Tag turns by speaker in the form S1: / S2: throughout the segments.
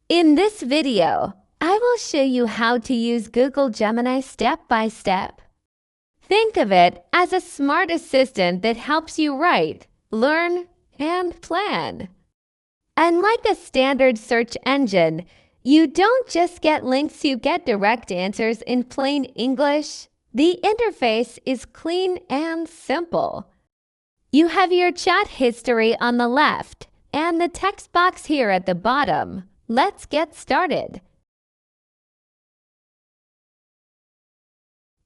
S1: In this video, I will show you how to use Google Gemini step by step. Think of it as a smart assistant that helps you write, learn, and plan. Unlike a standard search engine, you don't just get links, you get direct answers in plain English. The interface is clean and simple. You have your chat history on the left and the text box here at the bottom. Let's get started.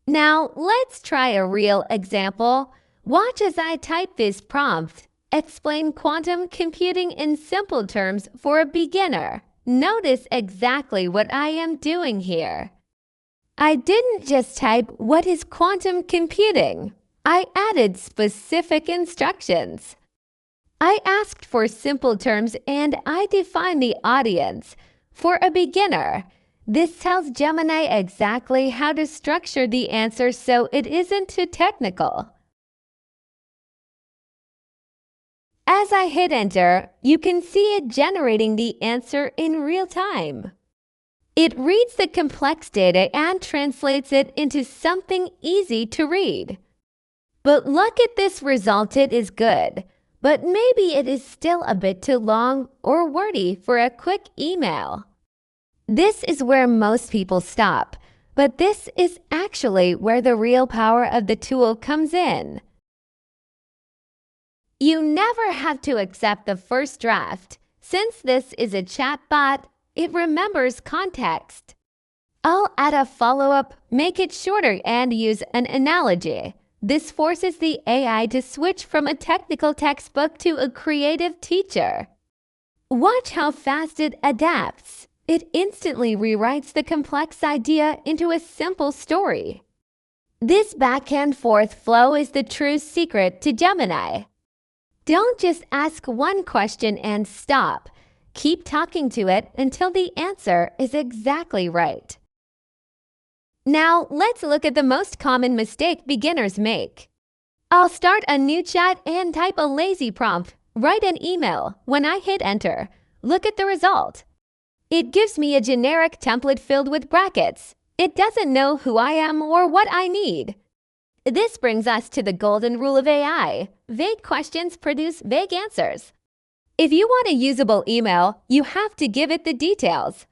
S1: Now, let's try a real example. Watch as I type this prompt. Explain quantum computing in simple terms for a beginner. Notice exactly what I am doing here. I didn't just type, "What is quantum computing?" I added specific instructions. I asked for simple terms and I defined the audience. For a beginner, this tells Gemini exactly how to structure the answer so it isn't too technical. As I hit enter, you can see it generating the answer in real time. It reads the complex data and translates it into something easy to read. But look at this result, it is good. But maybe it is still a bit too long or wordy for a quick email. This is where most people stop, but this is actually where the real power of the tool comes in. You never have to accept the first draft. Since this is a chatbot, it remembers context. I'll add a follow-up, make it shorter, and use an analogy. This forces the AI to switch from a technical textbook to a creative teacher. Watch how fast it adapts. It instantly rewrites the complex idea into a simple story. This back and forth flow is the true secret to Gemini. Don't just ask one question and stop. Keep talking to it until the answer is exactly right. Now, let's look at the most common mistake beginners make. I'll start a new chat and type a lazy prompt. Write an email. When I hit enter, look at the result. It gives me a generic template filled with brackets. It doesn't know who I am or what I need. This brings us to the golden rule of AI. Vague questions produce vague answers. If you want a usable email, you have to give it the details.